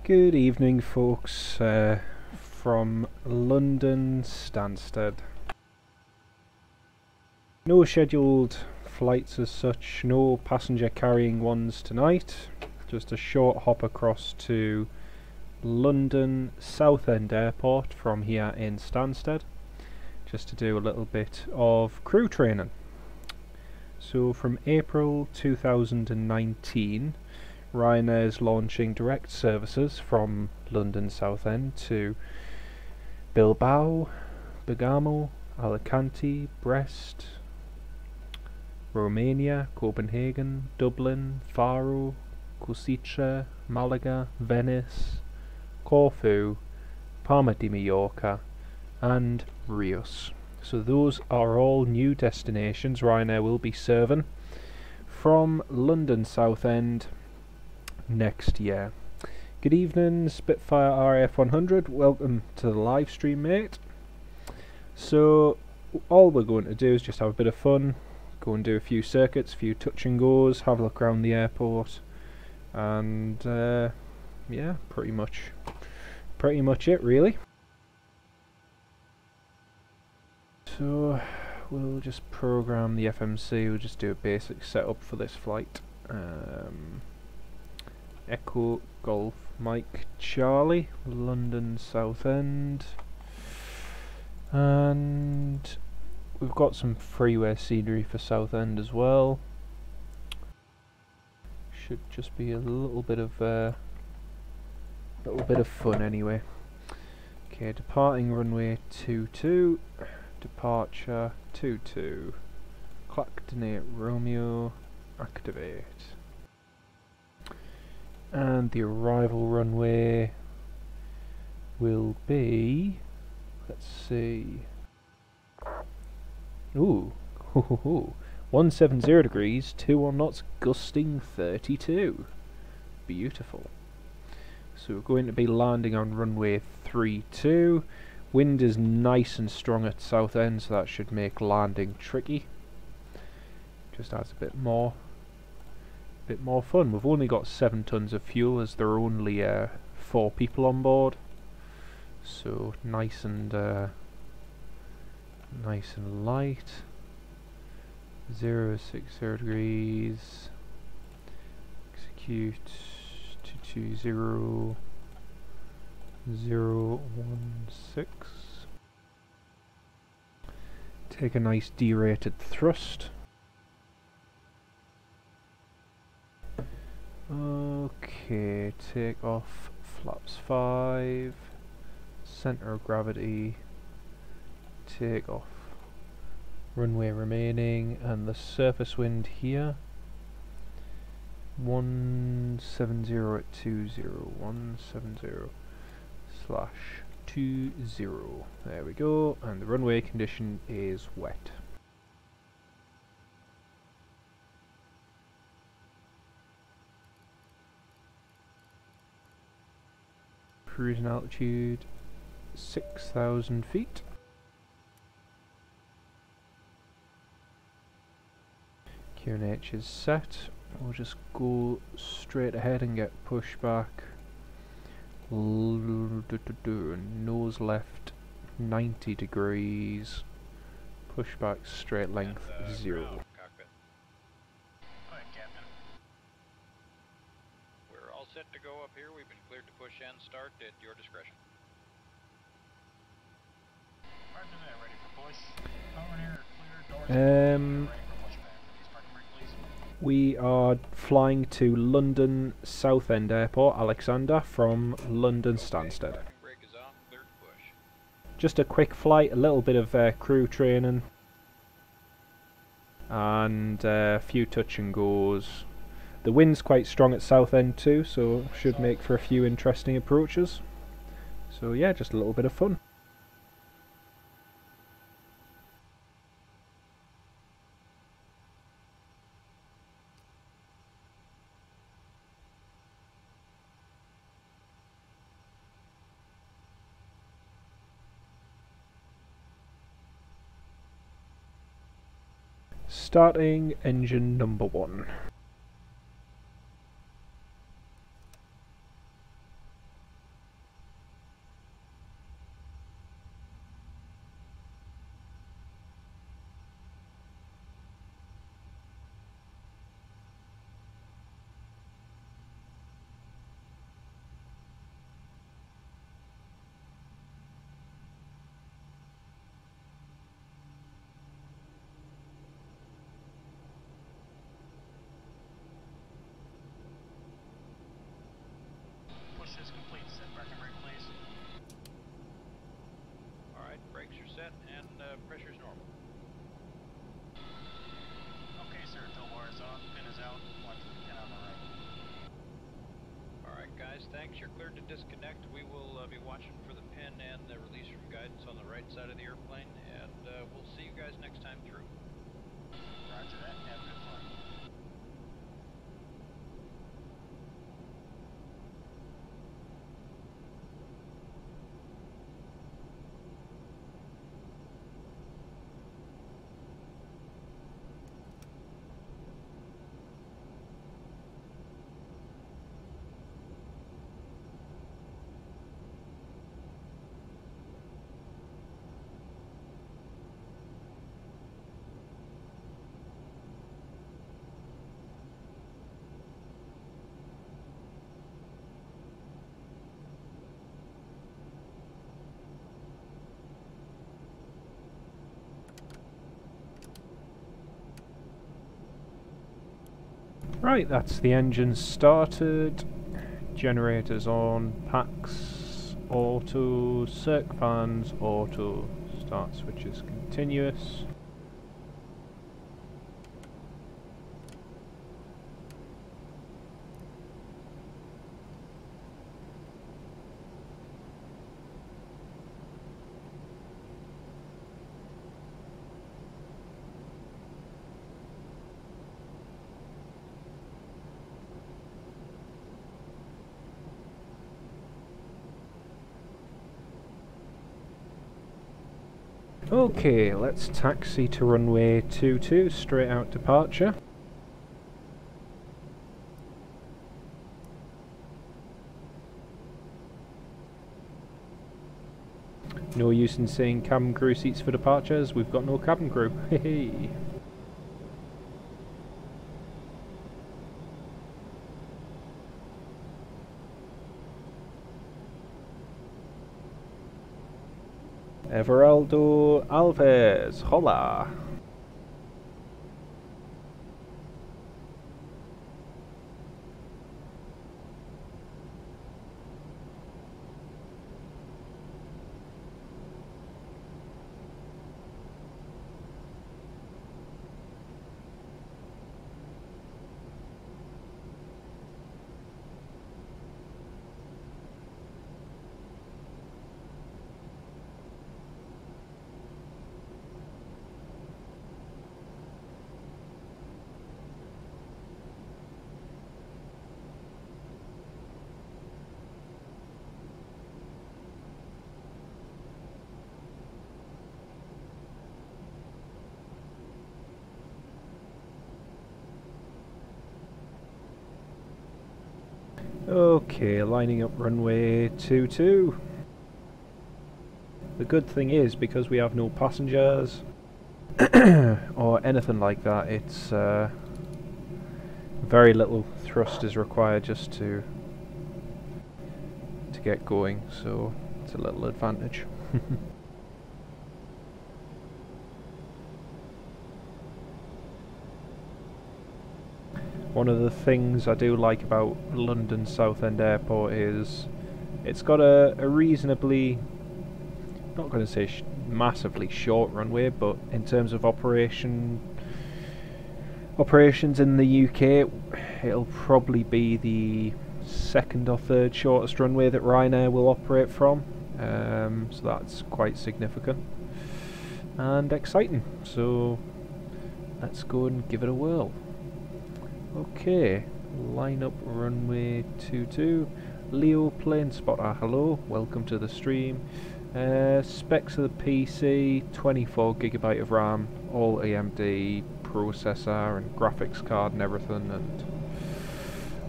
Good evening, folks, from London Stansted. No scheduled flights as such, no passenger carrying ones tonight, just a short hop across to London Southend Airport from here in Stansted, just to do a little bit of crew training. So from April 2019, Ryanair is launching direct services from London Southend to Bilbao, Bergamo, Alicante, Brest, Romania, Copenhagen, Dublin, Faro, Košice, Malaga, Venice, Corfu, Palma de Mallorca and Rios. So those are all new destinations Ryanair will be serving from London Southend next year. Good evening, Spitfire RAF 100, welcome to the live stream, mate. So all we're going to do is just have a bit of fun, go and do a few circuits, a few touch and goes, have a look around the airport, and yeah, pretty much it really. So we'll just program the FMC, we'll just do a basic setup for this flight. Echo Golf Mike Charlie, London Southend, and we've got some freeway scenery for Southend as well. Should just be a little bit of fun anyway. Okay, departing runway 22, departure 22, Clactonate Romeo, activate. And the arrival runway will be, let's see, ooh, 170 degrees, 21 knots, gusting 32. Beautiful. So we're going to be landing on runway 32. Wind is nice and strong at Southend, so that should make landing tricky. Just adds a bit more fun. We've only got 7 tons of fuel as there are only 4 people on board, so nice and light. 060 degrees, execute 220 016. Take a nice derated thrust. Okay, take off, flaps 5, center of gravity, take off, runway remaining, and the surface wind here, 170 at 20, 170 / 20, there we go, and the runway condition is wet. Cruising altitude 6,000 feet. QNH is set. We'll just go straight ahead and get pushback. Nose left 90 degrees. Pushback straight length 0. Set to go up here. We've been cleared to push and start at your discretion. Ready for push. Power and air clear. Doors ready for push, man. Please park and brake, please. We are flying to London Southend Airport, Alexander, from London Stansted. Brake is off, cleared to push. Just a quick flight, a little bit of crew training, and a few touch and goes. The wind's quite strong at Southend too, so should make for a few interesting approaches. So yeah, just a little bit of fun. Starting engine number 1. push is complete. Set parking brake, please. Alright, brakes are set and pressure's normal. Okay, sir. Tow bar is off. Pin is out. Watch the pin on the right. Alright guys, thanks. You're cleared to disconnect. We will be watching for the pin and the release from guidance on the right side of the airplane, and we'll see you guys next time through. Roger that. Have a good flight. Right, that's the engine started. Generators on, packs, auto, circ fans, auto, start switches continuous. Okay, let's taxi to runway 22, straight out departure. No use in saying cabin crew seats for departures, we've got no cabin crew. Hey. Everaldo Alves, hola! Okay, lining up runway 22. The good thing is, because we have no passengers or anything like that, it's very little thrust is required just to get going, so it's a little advantage. One of the things I do like about London Southend Airport is it's got a reasonably, not going to say massively short runway, but in terms of operations in the UK, it'll probably be the second or third shortest runway that Ryanair will operate from, so that's quite significant and exciting, so let's go and give it a whirl. Okay, line up runway 22. Leo Plane Spotter, hello, welcome to the stream. Specs of the PC, 24GB of RAM, all AMD processor and graphics card and everything,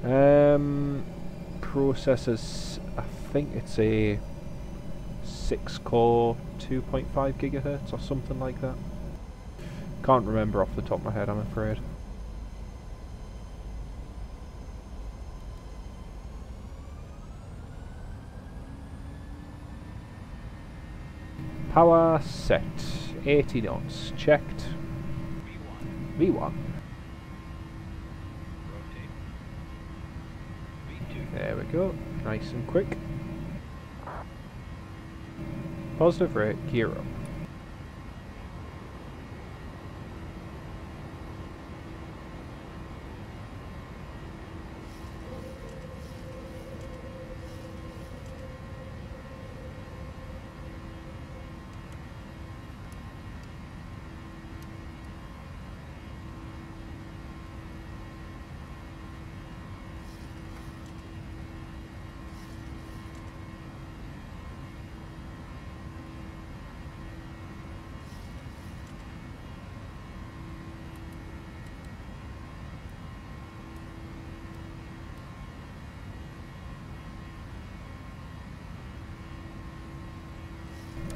and processors, I think it's a 6-core 2.5 GHz or something like that. Can't remember off the top of my head, I'm afraid. Power set, 80 knots, checked. V1. V1. Rotate. V2. There we go. Nice and quick. Positive rate, gear up.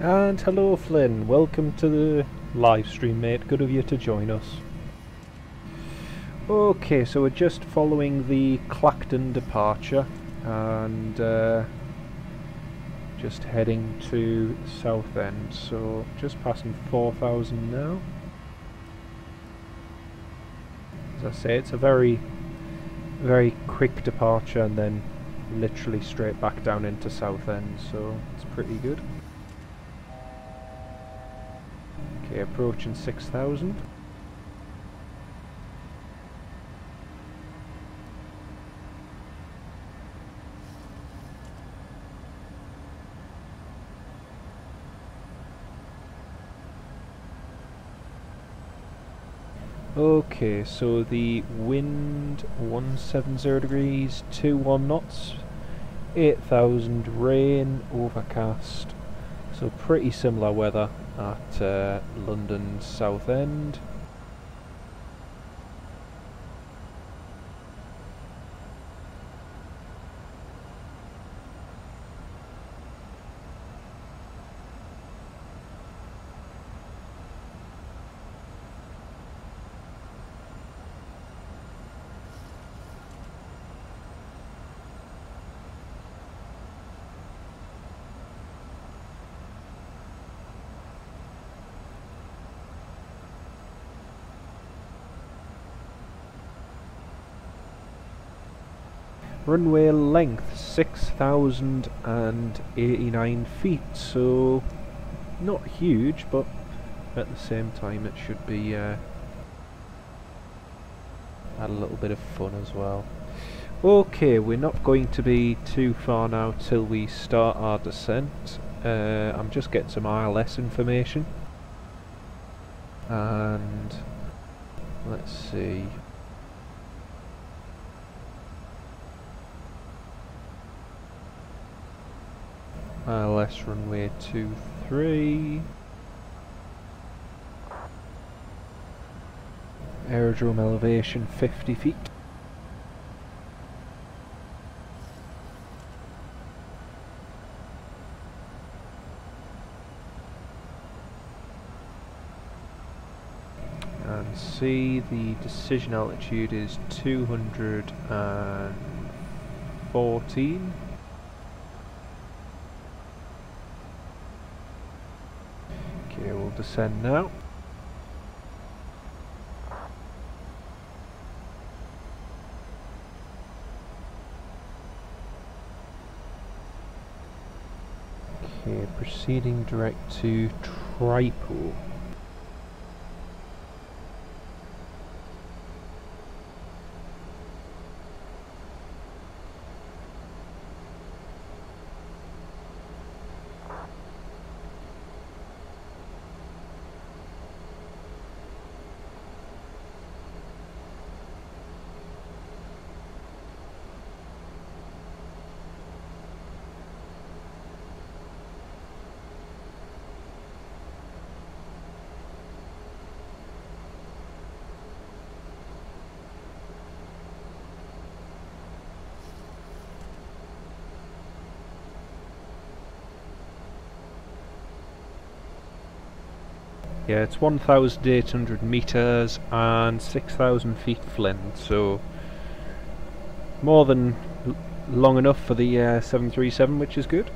And hello Flynn, welcome to the live stream mate, good of you to join us. Okay, so we're just following the Clacton departure and just heading to Southend, so just passing 4,000 now. As I say, it's a very quick departure and then literally straight back down into Southend, so it's pretty good. Okay, approaching 6,000. Okay, so the wind 170 degrees, 21 knots, 8,000, rain, overcast. So pretty similar weather at London Southend. Runway length 6,089 feet, so not huge, but at the same time it should be add a little bit of fun as well. Okay, we're not going to be too far now till we start our descent. I'm just getting some ILS information, and let's see. ILS runway 23. Aerodrome elevation 50 feet. And see, the decision altitude is 214. Okay, we'll descend now. Okay, proceeding direct to Tripole. Yeah, it's 1,800 meters and 6,000 feet Flynn, so more than long enough for the 737, which is good.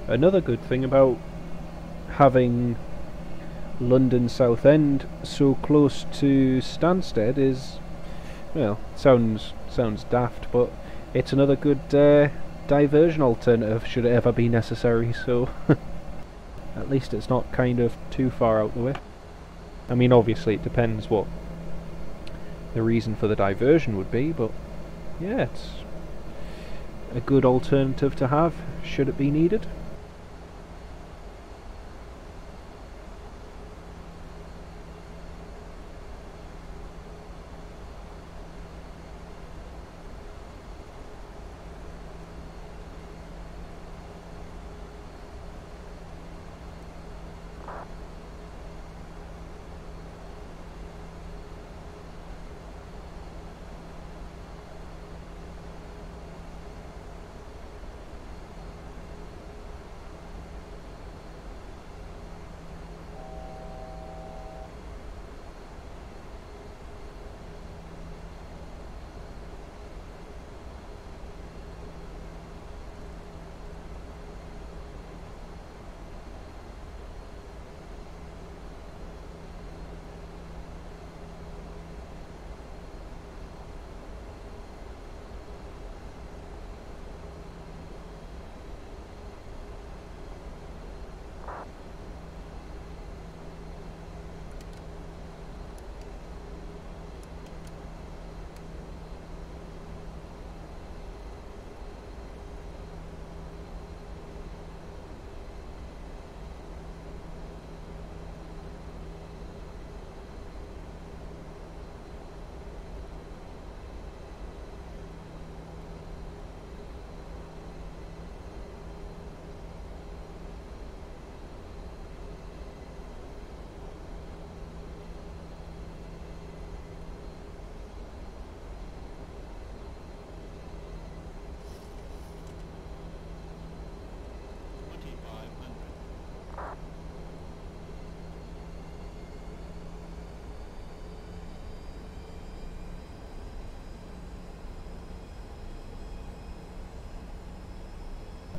Another good thing about having London Southend so close to Stansted is, well, sounds daft, but it's another good diversion alternative should it ever be necessary, so at least it's not kind of too far out the way. I mean, obviously it depends what the reason for the diversion would be, but yeah, it's a good alternative to have should it be needed.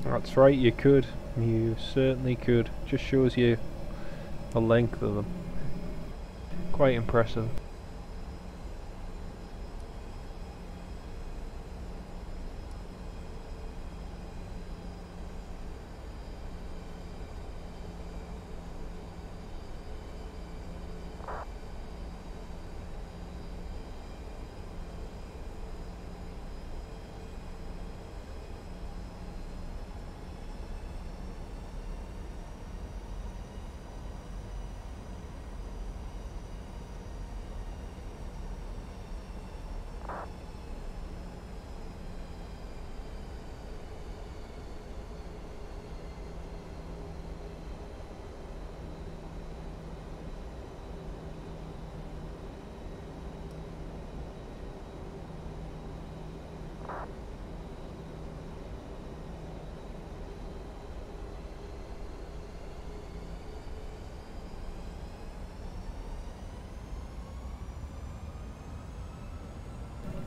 That's right, you could. You certainly could. Just shows you the length of them. Quite impressive.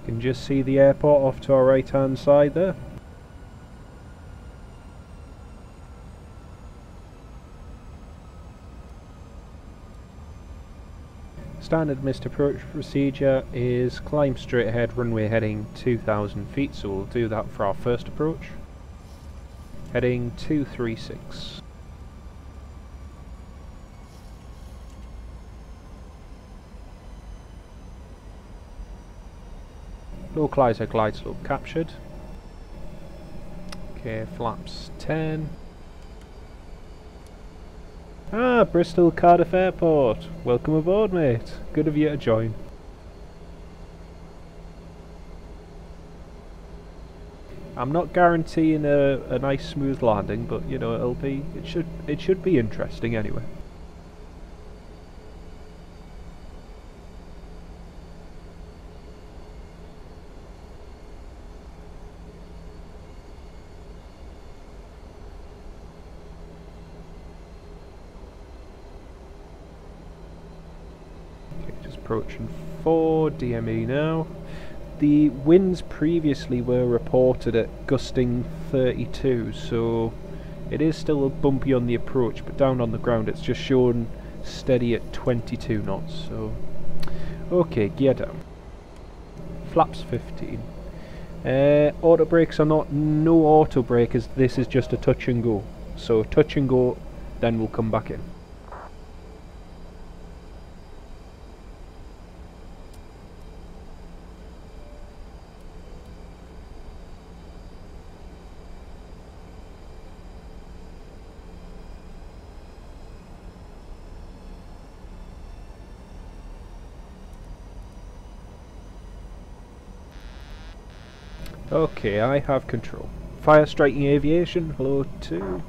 You can just see the airport off to our right hand side there. Standard missed approach procedure is climb straight ahead, runway heading 2,000 feet, so we'll do that for our first approach. Heading 236. Localizer glide slope captured. Okay, flaps 10. Ah, Bristol Cardiff Airport. Welcome aboard, mate. Good of you to join. I'm not guaranteeing a nice smooth landing, but you know it should be interesting anyway. Approaching 4 DME now. The winds previously were reported at gusting 32, so It is still bumpy on the approach, but down on the ground it's just showing steady at 22 knots. So, okay, gear down. Flaps 15. Auto brakes are no auto brake, as this is just a touch and go. So touch and go, then we'll come back in. Okay, I have control. Fire striking aviation, hello too.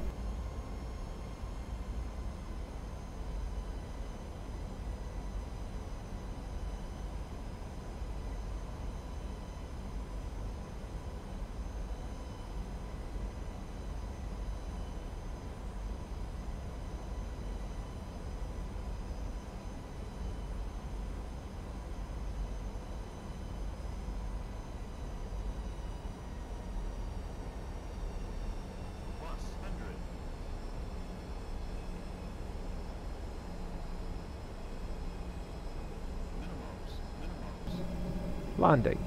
Landing.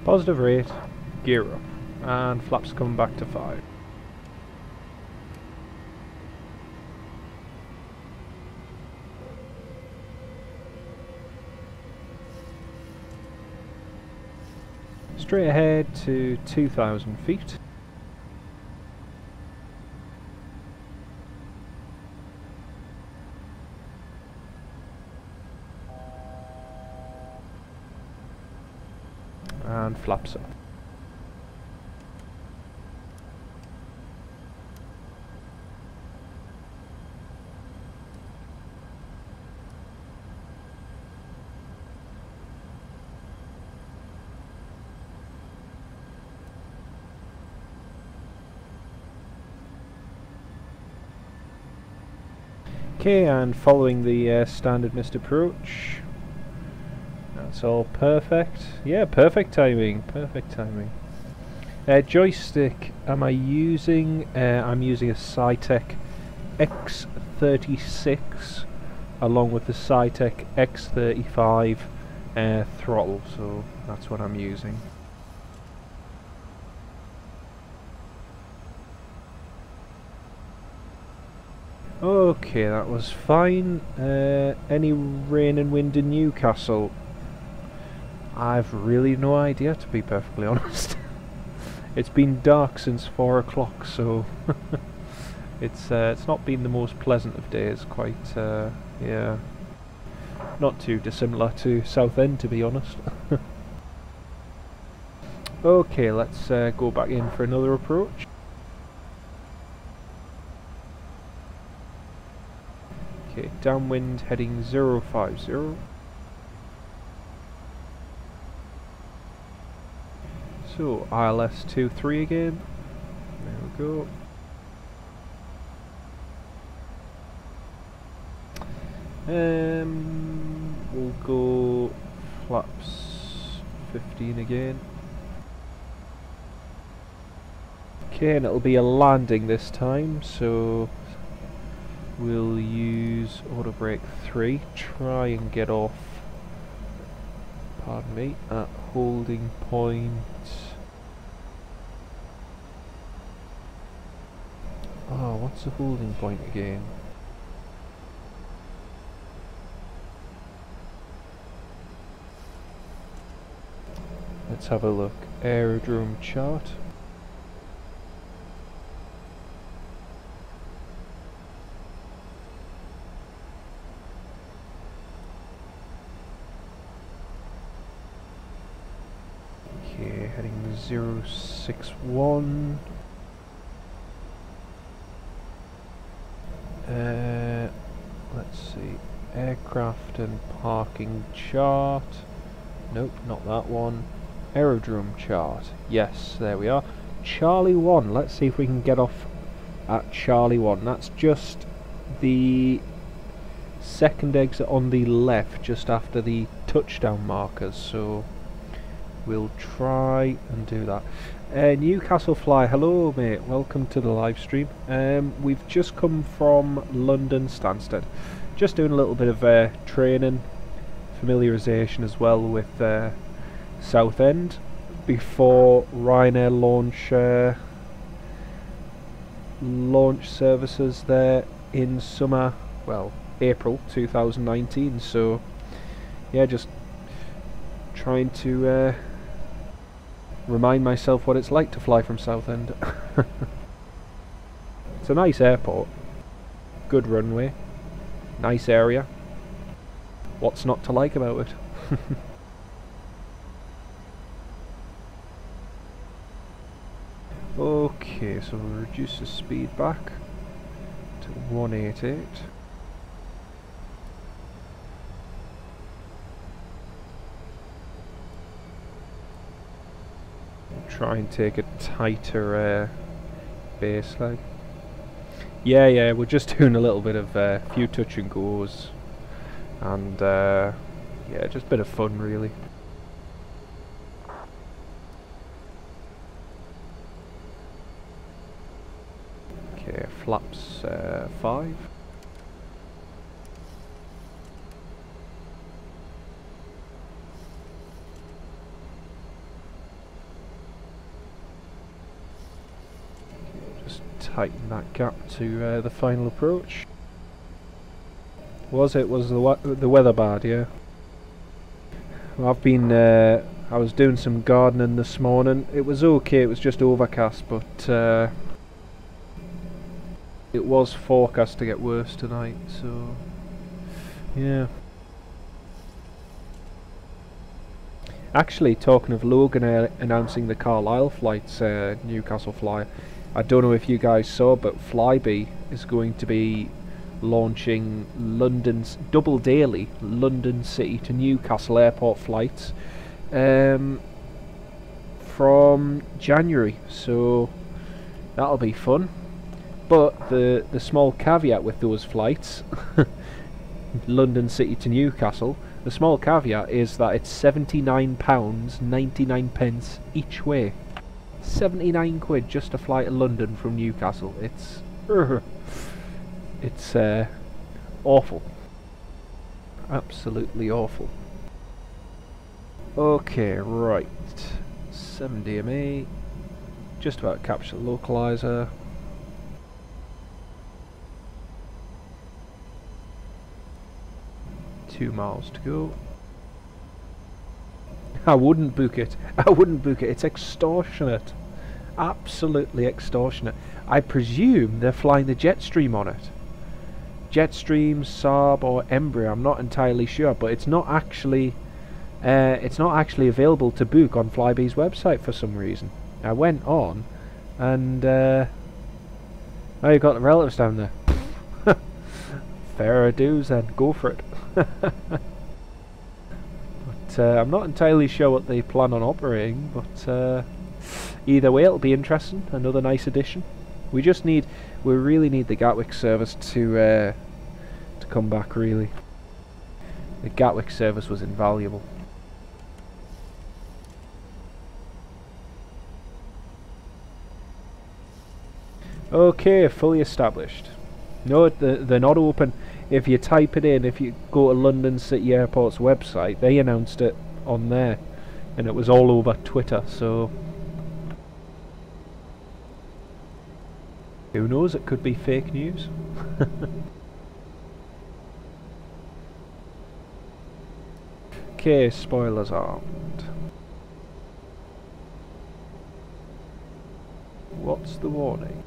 Positive rate, gear up, and flaps coming back to 5. Straight ahead to 2,000 feet. And flaps up. Okay, and following the standard missed approach. That's all perfect. Yeah, perfect timing. Perfect timing. Joystick. Am I using? I'm using a Cytec X36 along with the Cytec X35 throttle. So that's what I'm using. Okay, that was fine. Any rain and wind in Newcastle? I've really no idea, to be perfectly honest. It's been dark since 4 o'clock, so it's not been the most pleasant of days. Quite, yeah, not too dissimilar to Southend, to be honest. Okay, let's go back in for another approach. Okay, downwind heading 050. So ILS 23 again. There we go. We'll go flaps 15 again. Okay, and it'll be a landing this time, so we'll use auto brake 3. Try and get off, pardon me, at holding point. Oh, what's the holding point again? Let's have a look. Aerodrome chart. Okay, heading 061. Let's see. Aircraft and parking chart. Nope, not that one. Aerodrome chart. Yes, there we are. Charlie 1. Let's see if we can get off at Charlie 1. That's just the second exit on the left, just after the touchdown markers. So we'll try and do that. Newcastle Fly, hello mate, welcome to the live stream. We've just come from London Stansted, just doing a little bit of training, familiarisation as well with Southend before Ryanair launch services there in summer, well, April 2019. So yeah, just trying to remind myself what it's like to fly from Southend. It's a nice airport, good runway, nice area. What's not to like about it? Okay, so we'll reduce the speed back to 188. Try and take a tighter base leg. Yeah, we're just doing a little bit of few touch and goes, and yeah, just a bit of fun really. Okay, flaps 5. Tighten that gap to the final approach. Was the weather bad? Yeah. Well, I've been I was doing some gardening this morning. It was okay. It was just overcast, but it was forecast to get worse tonight. So yeah. Actually, talking of Logan announcing the Carlisle flights, Newcastle Fly. I don't know if you guys saw, but Flybe is going to be launching London's double daily London City to Newcastle Airport flights from January, so that'll be fun. But the small caveat with those flights, London City to Newcastle, the small caveat is that it's £79.99 each way. 79 quid just to fly to London from Newcastle. It's awful, absolutely awful. Okay, right, 70 MA, just about capture the localizer. Two miles to go. I wouldn't book it. I wouldn't book it. It's extortionate. Absolutely extortionate. I presume they're flying the Jetstream on it. Jetstream, Saab, or Embraer. I'm not entirely sure, but it's not actually available to book on Flybe's website for some reason. I went on, and oh, you got the relatives down there. Fair dues, then go for it. I'm not entirely sure what they plan on operating, but either way it'll be interesting. Another nice addition. We really need the Gatwick service to come back really. The Gatwick service was invaluable. Okay, fully established. No, they're not open. If you type it in, if you go to London City Airport's website, they announced it on there, and it was all over Twitter, so who knows, it could be fake news. Okay, spoilers armed. What's the warning?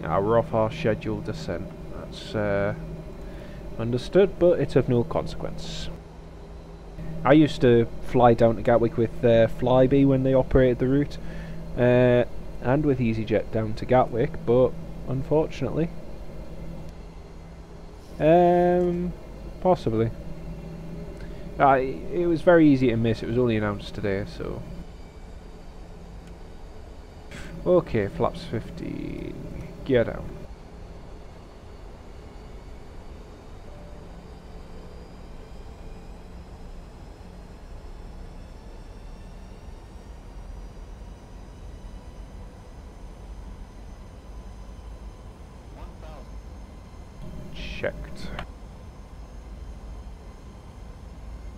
We're off our scheduled descent. That's understood, but it's of no consequence. I used to fly down to Gatwick with Flybe when they operated the route. and with EasyJet down to Gatwick, but unfortunately, possibly. It was very easy to miss. It was only announced today, so. Okay, flaps 50. Gear down. Checked.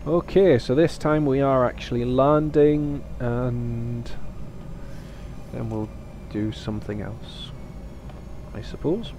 Okay, so this time we are actually landing, and then we'll do something else, I suppose.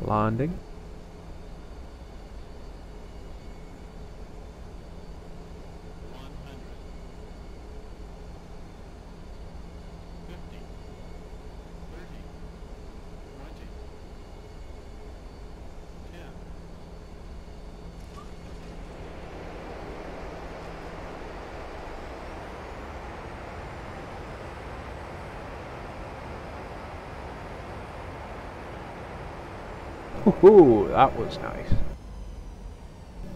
Landing. Ooh, that was nice.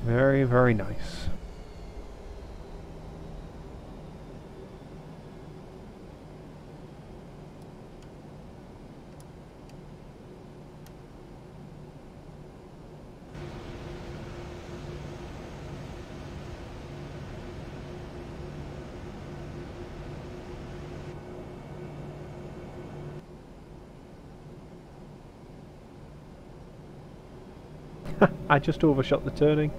Very, very nice. I just overshot the turning.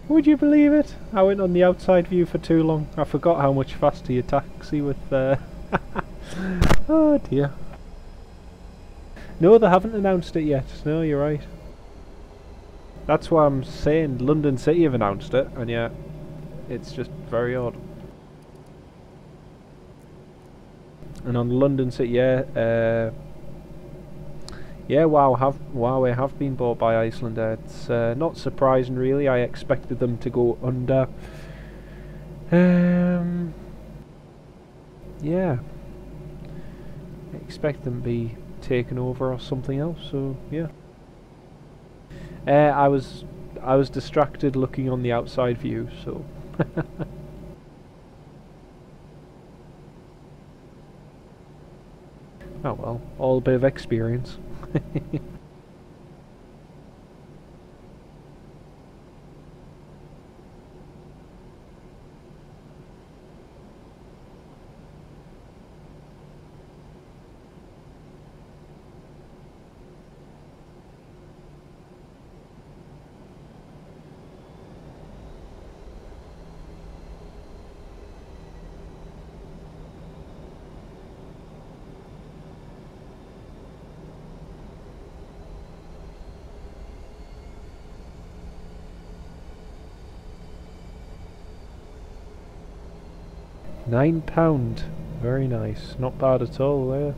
Would you believe it? I went on the outside view for too long. I forgot how much faster you taxi with oh dear. No, they haven't announced it yet. No, you're right. That's why I'm saying London City have announced it, and yet it's just very odd. And on London City, yeah, Huawei have been bought by Icelandair. It's not surprising, really. I expected them to go under. Yeah, I expect them to be taken over or something else. So yeah, I was distracted looking on the outside view. So. Oh well, all a bit of experience. £9. Very nice. Not bad at all there.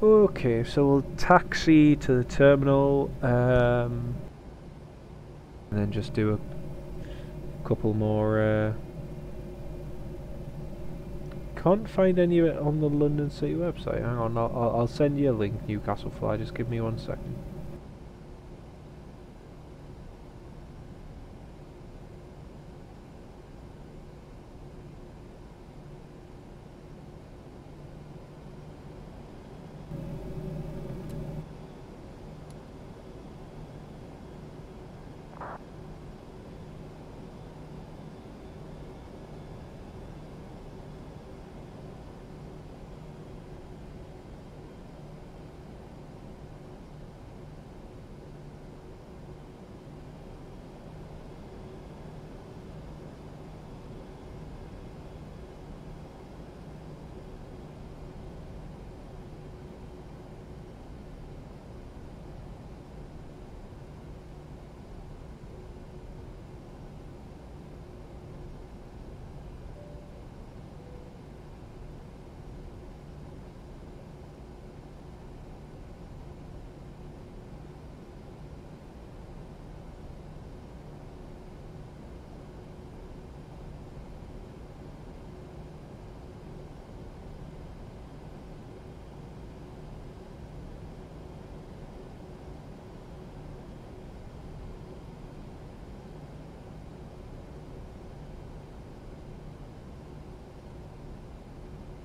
Okay, so we'll taxi to the terminal, and then just do a couple more. Can't find any of it on the London City website. Hang on, I'll send you a link. Newcastle Fly. Just give me 1 second.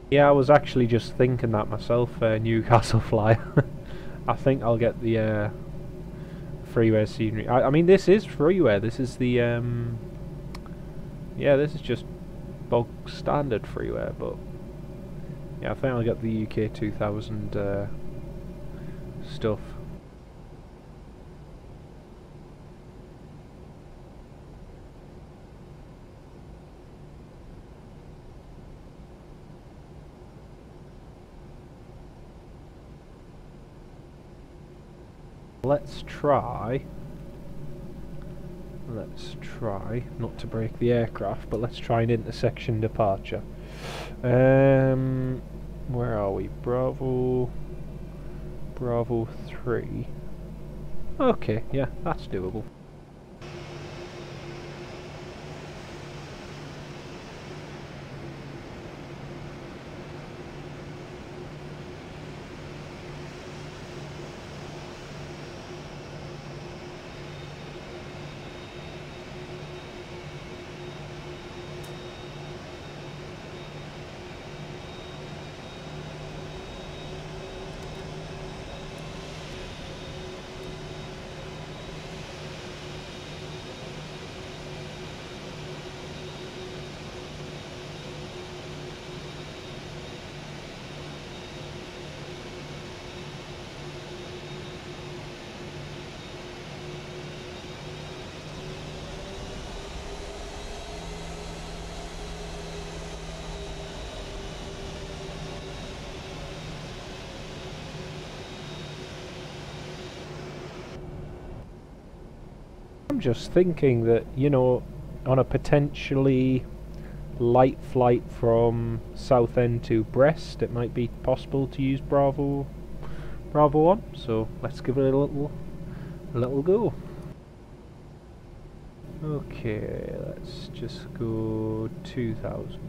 Yeah, I was actually just thinking that myself, Newcastle Flyer. I think I'll get the freeway scenery. I mean, this is freeway. This is the yeah, this is just bog standard freeway, but yeah, I think I'll get the UK 2000 stuff. Let's try not to break the aircraft, but let's try an intersection departure. Where are we? Bravo 3. Okay, yeah, that's doable. I'm just thinking that, you know, on a potentially light flight from Southend to Brest, it might be possible to use Bravo 1. So let's give it a little go. Okay, let's just go 2000.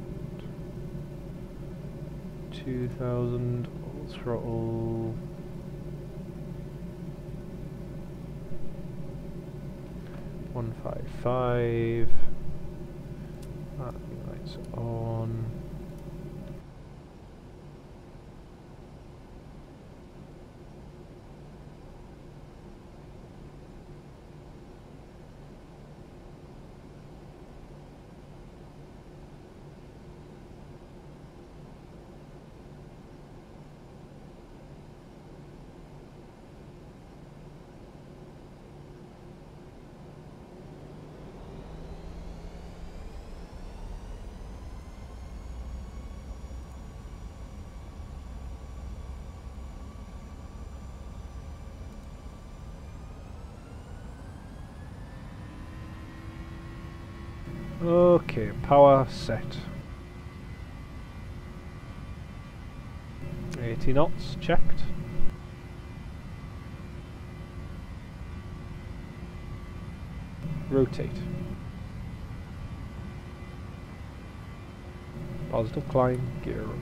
2000 throttle. 155. Lights on. Okay, power set. 80 knots, checked. Rotate. Positive climb, gear up.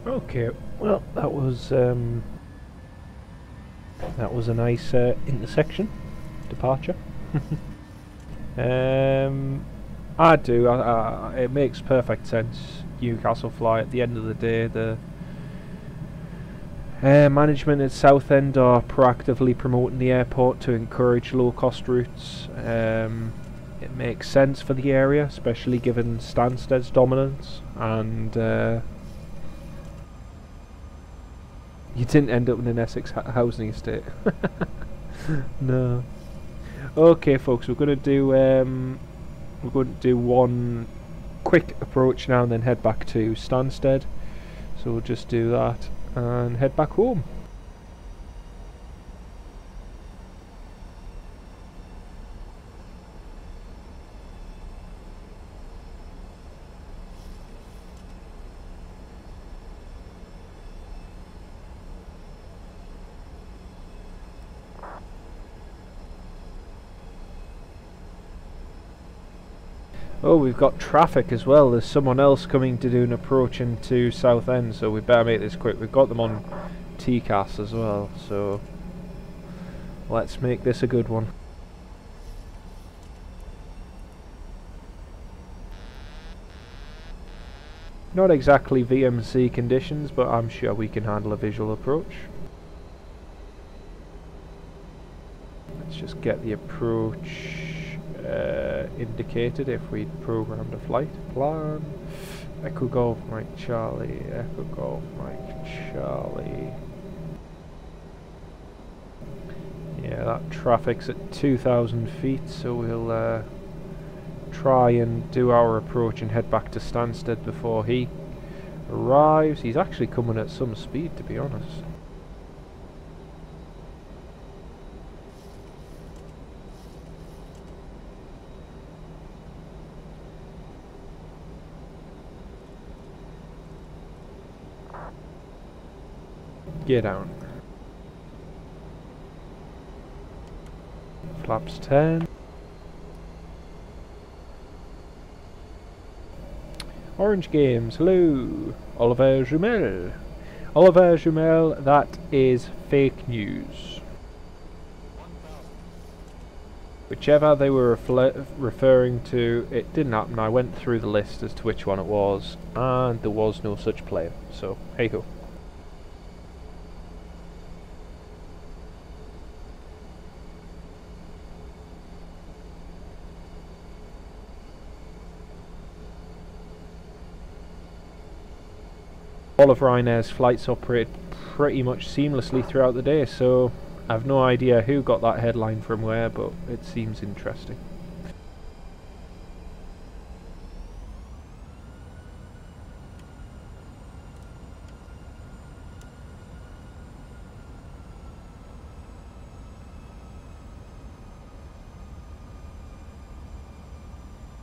Okay, well that was a nice intersection departure. It makes perfect sense. Newcastle Fly. At the end of the day, the management at Southend are proactively promoting the airport to encourage low-cost routes. It makes sense for the area, especially given Stansted's dominance, and you didn't end up in an Essex housing estate. No. Okay, folks, we're going to do one quick approach now and then head back to Stansted. So we'll just do that and head back home. Oh, we've got traffic as well. There's someone else coming to do an approach into Southend, so we better make this quick. We've got them on TCAS as well, so let's make this a good one. Not exactly VMC conditions, but I'm sure we can handle a visual approach. Let's just get the approach indicated if we'd programmed a flight plan. Echo Golf Mike Charlie, Echo Golf Mike Charlie. Yeah, that traffic's at 2,000 feet, so we'll try and do our approach and head back to Stansted before he arrives. He's actually coming at some speed, to be honest. Get down. Flaps 10. Orange Games, hello. Oliver Jumel. Oliver Jumel, that is fake news. Whichever they were referring to, it didn't happen. I went through the list as to which one it was, and there was no such plane. So, hey ho. All of Ryanair's flights operate pretty much seamlessly throughout the day, so I've no idea who got that headline from where, but it seems interesting.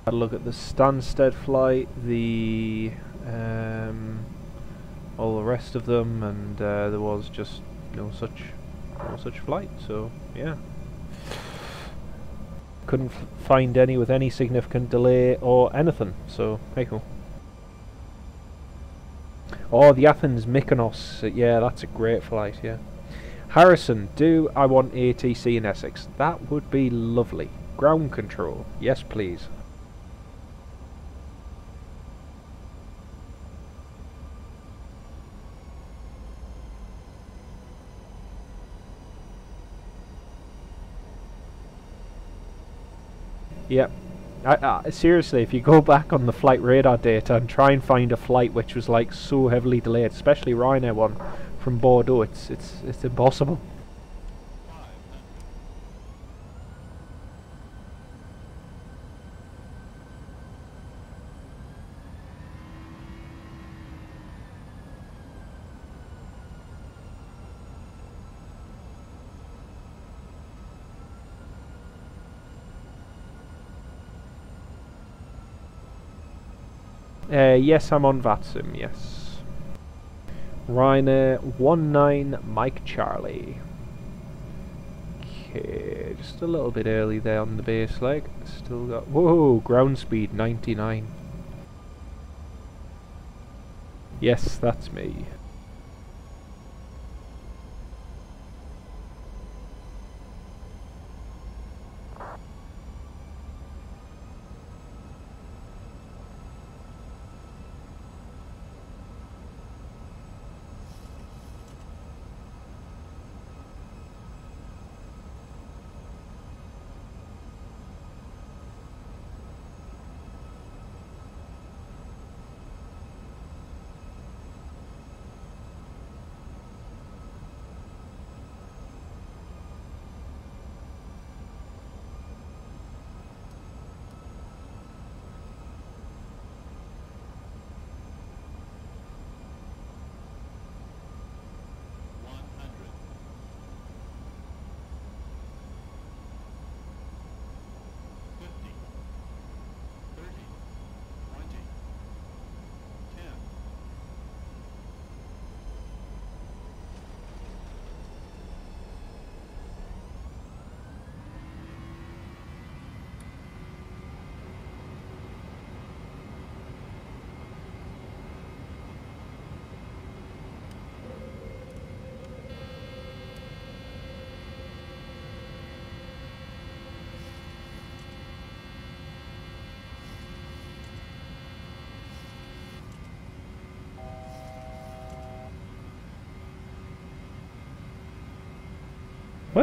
Had a look at the Stansted flight, the all the rest of them, and there was just no such flight. So yeah, couldn't find any with any significant delay or anything. So hey ho. Oh, the Athens Mykonos. Yeah, that's a great flight. Yeah. Harrison, do I want ATC in Essex? That would be lovely. Ground control, yes please. Yep. Seriously, if you go back on the flight radar data and try and find a flight which was like so heavily delayed, especially Ryanair one from Bordeaux, it's impossible. Yes, I'm on VATSIM, yes. Ryanair 19 Mike Charlie. Okay, just a little bit early there on the base leg. Still got... Whoa, ground speed 99. Yes, that's me.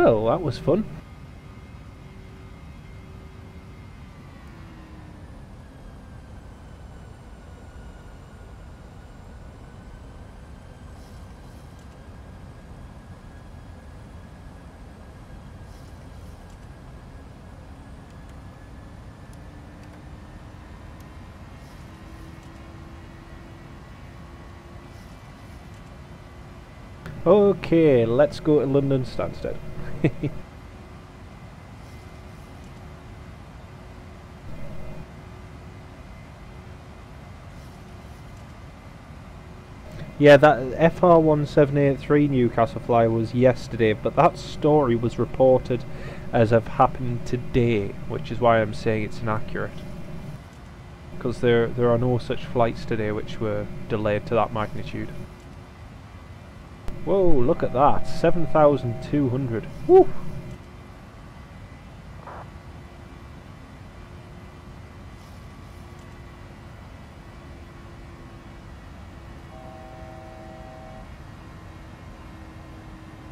Well, that was fun. Okay, let's go to London Stansted. Yeah, that FR1783 Newcastle fly was yesterday, but that story was reported as of happening today, which is why I'm saying it's inaccurate. Because there are no such flights today which were delayed to that magnitude. Whoa, look at that, 7,200. Woo!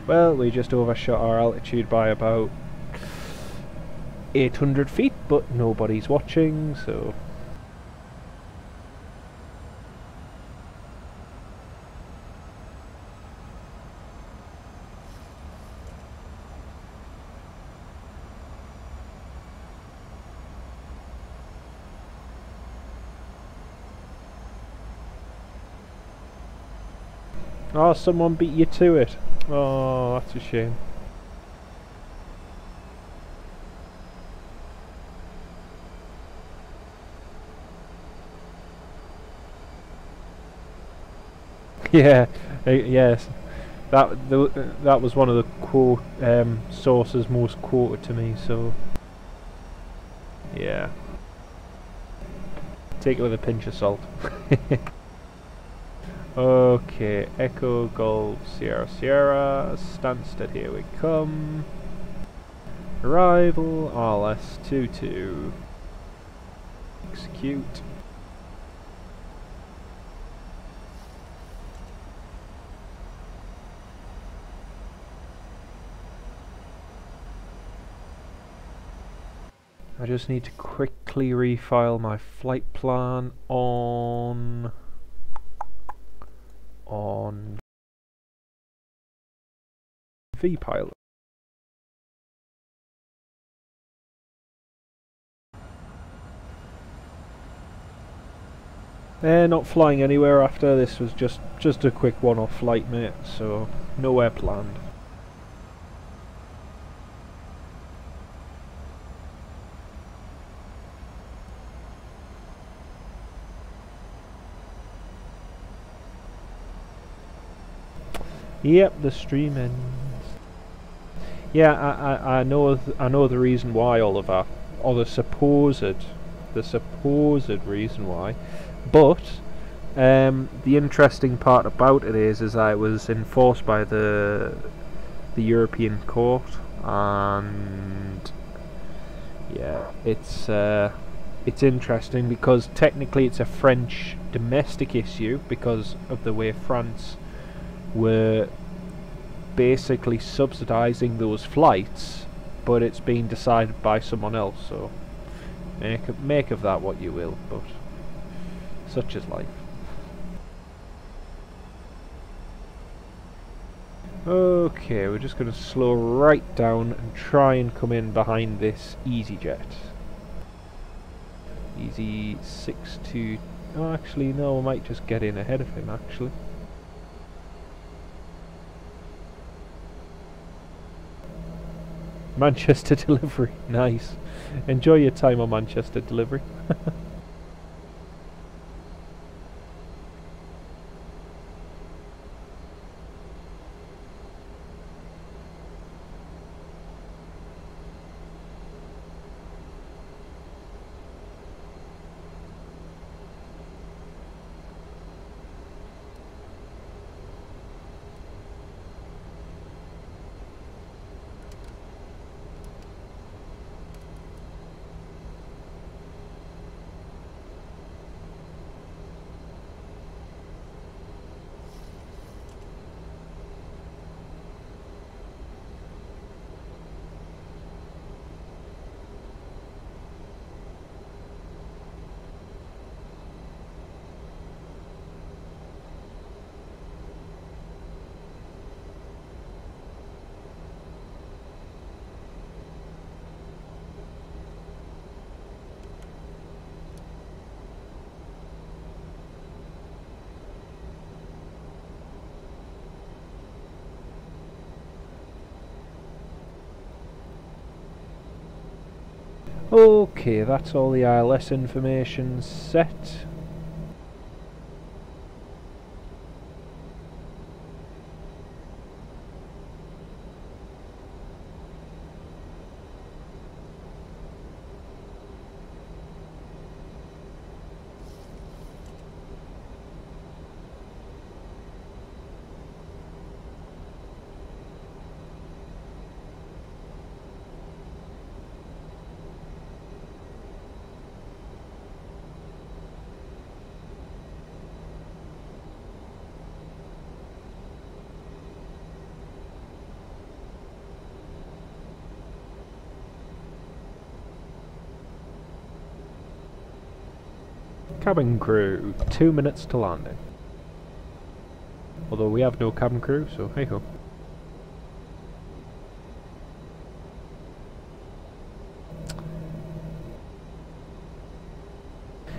Well, we just overshot our altitude by about 800 feet, but nobody's watching, so... Oh, someone beat you to it. Oh, that's a shame. Yeah, yes. That was one of the quote sources most quoted to me, so yeah. Take it with a pinch of salt. Okay, Echo Golf Sierra Sierra, Stansted, here we come. Arrival RLS22. Execute. I just need to quickly refile my flight plan on VPilot. Not flying anywhere after. This was just a quick one-off flight, mate, so nowhere planned. Yep, the stream ends. Yeah, I know the reason why, Oliver, or the supposed reason why, but the interesting part about it is that it was enforced by the European Court, and yeah, it's interesting because technically it's a French domestic issue because of the way France were basically subsidising those flights, but it's being decided by someone else, so make of that what you will, but such is life. Okay, we're just going to slow right down and try and come in behind this EasyJet. Easy 62. Oh, actually no, I might just get in ahead of him actually. Manchester delivery, nice. Enjoy your time on Manchester delivery. Okay, that's all the ILS information set. Cabin crew, 2 minutes to landing. Although we have no cabin crew, so hey ho.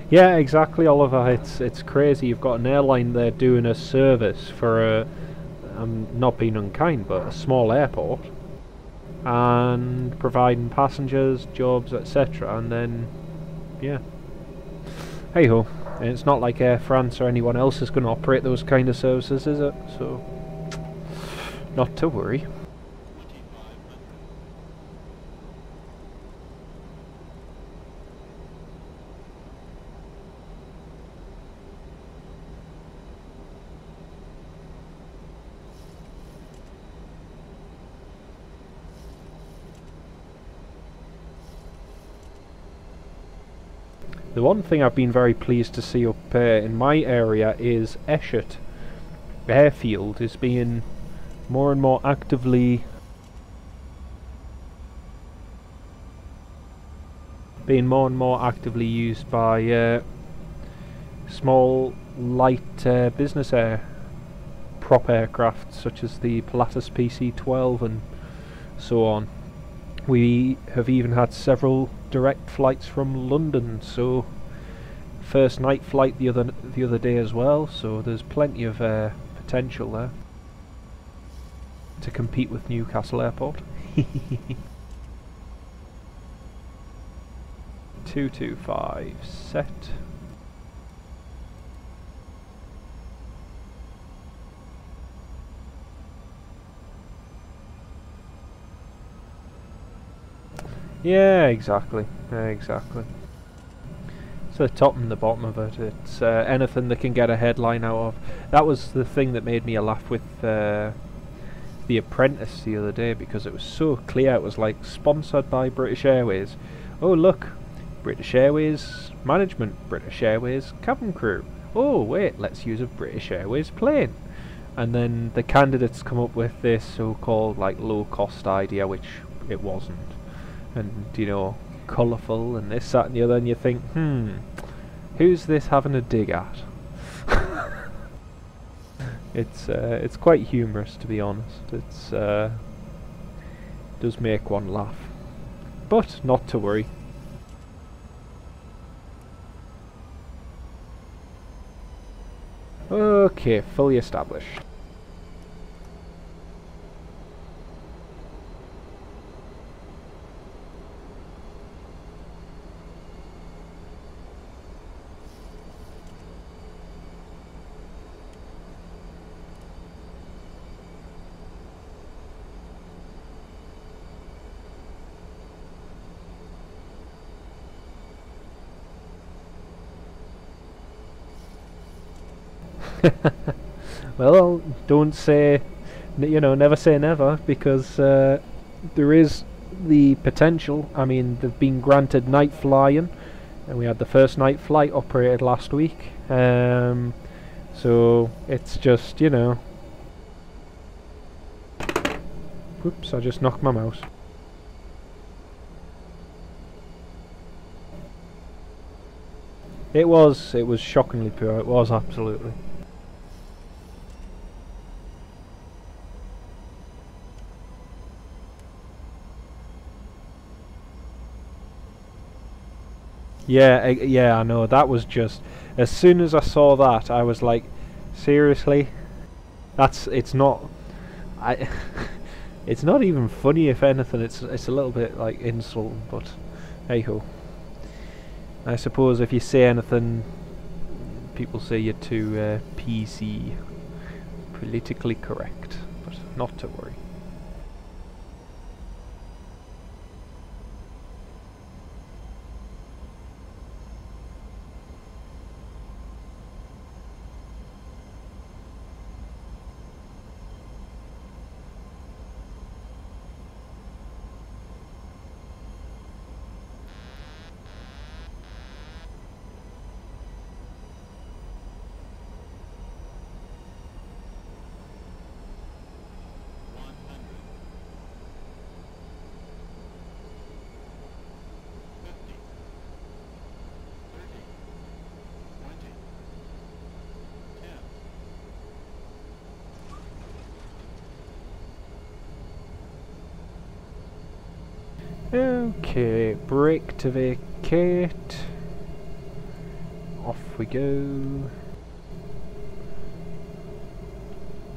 Yeah, exactly, Oliver. It's crazy. You've got an airline there doing a service for a, I'm not being unkind, but a small airport, and providing passengers, jobs, etc. And then, yeah. Hey ho. And it's not like Air France or anyone else is going to operate those kind of services, is it? So, not to worry. The one thing I've been very pleased to see up in my area is Eshet Airfield is being more and more actively used by small light business prop aircraft such as the Pilatus PC-12 and so on. We have even had several direct flights from London, so first night flight the other day as well, so there's plenty of potential there to compete with Newcastle Airport. 225 set. Yeah, exactly. Exactly. So the top and the bottom of it, it's anything that can get a headline out of. That was the thing that made me laugh with The Apprentice the other day, because it was so clear. It was like sponsored by British Airways. Oh look, British Airways management, British Airways cabin crew. Oh wait, let's use a British Airways plane. And then the candidates come up with this so-called like low-cost idea, which it wasn't. And, you know, colourful and this, that and the other, and you think, who's this having a dig at? It's quite humorous, to be honest. It's does make one laugh, but not to worry. Okay, fully established. Well, don't say, you know, never say never, because there is the potential. I mean, they've been granted night flying, and we had the first night flight operated last week. So it's just, you know. Whoops! I just knocked my mouse. It was shockingly poor. It was absolutely. Yeah, yeah, I know. That was just, as soon as I saw that, I was like, seriously, it's not, it's not even funny. If anything, it's a little bit like insulting. But Hey ho. I suppose if you say anything, people say you're too PC, politically correct, but not to worry. Okay, brake to vacate. Off we go.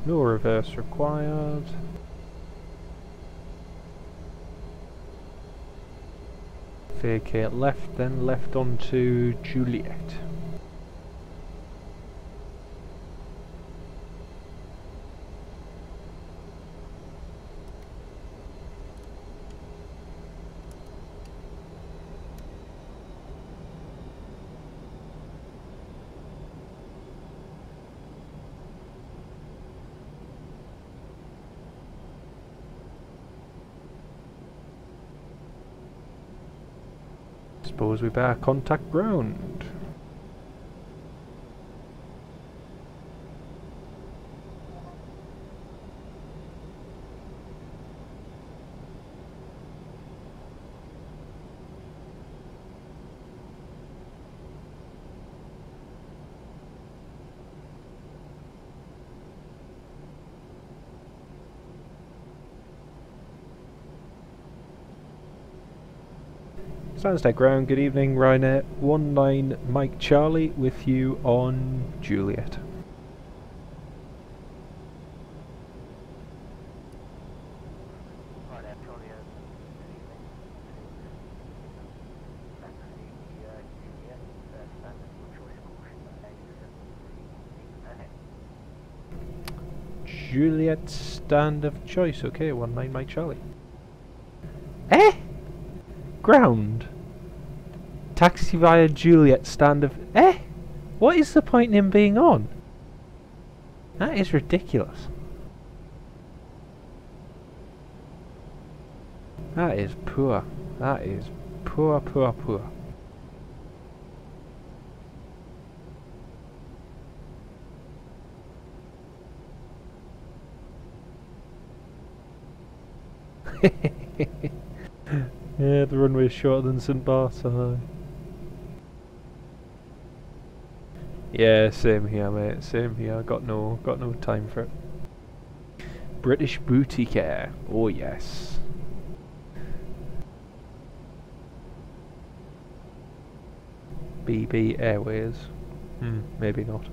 No reverse required. Vacate left, then left onto Juliet. Suppose we better contact ground. Stansted ground, good evening, Ryanair 19 Mike Charlie with you on Juliet. Juliet stand of choice, okay, 19 Mike Charlie. Eh? Ground. Taxi via Juliet stand of... Eh? What is the point in him being on? That is ridiculous. That is poor. That is poor, poor, poor. Yeah, the runway is shorter than St. Bart's. Yeah, same here, mate. Same here. Got no time for it. British booty care. Oh yes. BB Airways. Maybe not.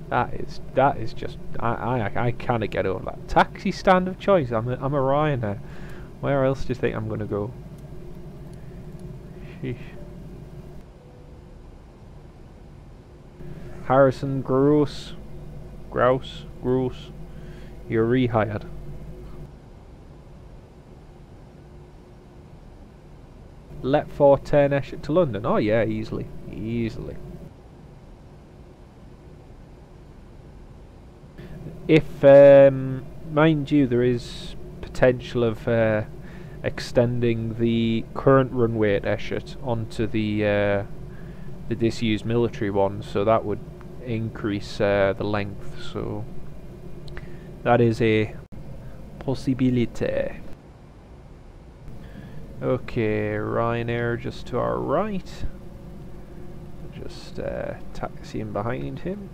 That is just I cannot get over that. Taxi stand of choice. I'm a Ryanair. Where else do you think I'm gonna go? Sheesh. Harrison Gross. You're rehired. Let 410 Eshet to London. Oh yeah, easily. If, mind you, there is potential of extending the current runway at Eshet onto the disused military one, so that would increase the length. So that is a possibility. Okay, Ryanair just to our right. Just taxiing behind him.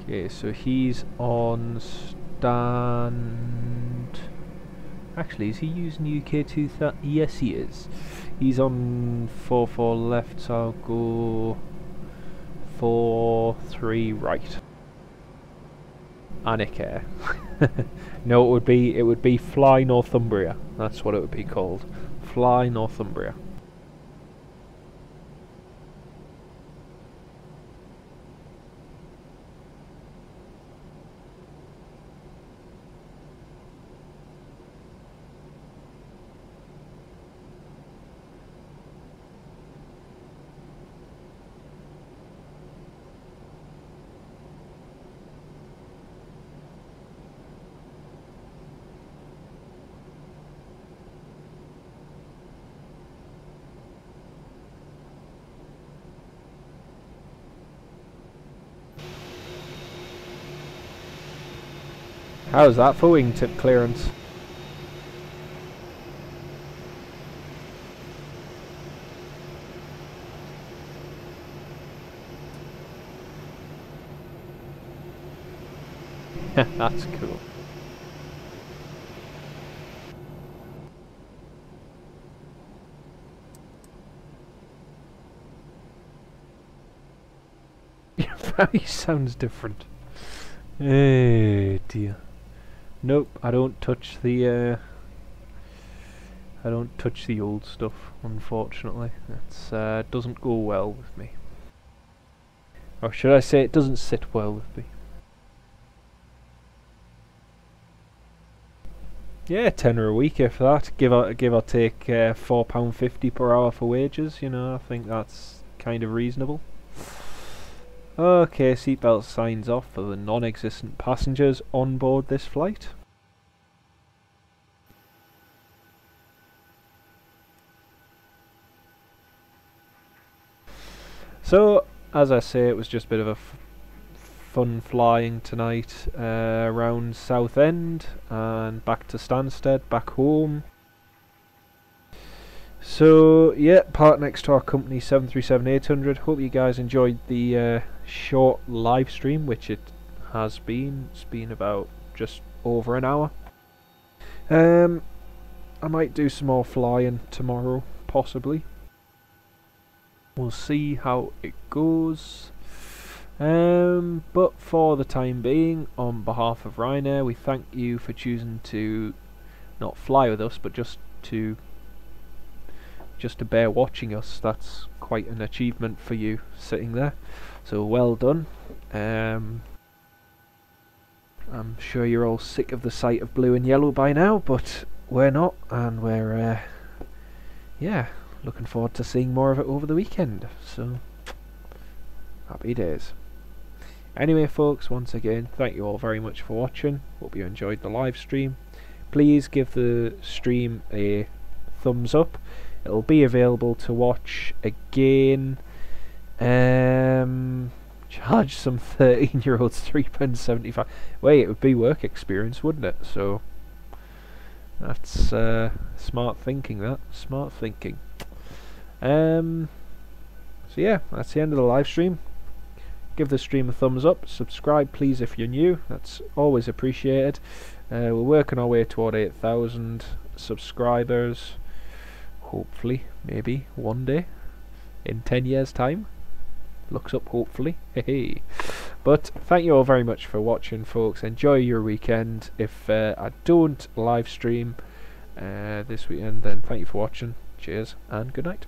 Okay, so he's on stand. Actually, is he using UK 2000? Yes, he is. He's on 4-4 left, so I'll go 4-3 right. Annika. No, it would be Fly Northumbria. That's what it would be called. Fly Northumbria. How's that for wingtip clearance? That's cool. Your voice sounds different. Oh dear. Nope, I don't touch the old stuff, unfortunately. It's doesn't go well with me. Or should I say it doesn't sit well with me. Yeah, tenner a week if that. Give or take £4.50 per hour for wages, you know, I think that's kind of reasonable. Okay, seatbelt signs off for the non-existent passengers on board this flight. So, as I say, it was just a bit of a fun flying tonight around Southend and back to Stansted, back home. So yeah, part next to our company 737-800. Hope you guys enjoyed the short live stream, which it has been. It's been about just over an hour. I might do some more flying tomorrow, possibly. We'll see how it goes. But for the time being, on behalf of Ryanair, we thank you for choosing to not fly with us, but just to bear watching us. That's quite an achievement for you sitting there, so well done. I'm sure you're all sick of the sight of blue and yellow by now, but we're not, and we're yeah, looking forward to seeing more of it over the weekend, so happy days. Anyway folks, once again, thank you all very much for watching. Hope you enjoyed the live stream. Please give the stream a thumbs up. It'll be available to watch again. Charge some 13-year-olds £3.75. Wait, it would be work experience, wouldn't it? So that's smart thinking. That smart thinking. So yeah, that's the end of the live stream. Give the stream a thumbs up. Subscribe, please, if you're new. That's always appreciated. We're working our way toward 8,000 subscribers. Hopefully, maybe one day, in 10 years' time. Looks up, hopefully. Hey. But thank you all very much for watching, folks. Enjoy your weekend. If I don't live stream this weekend, then thank you for watching. Cheers and good night.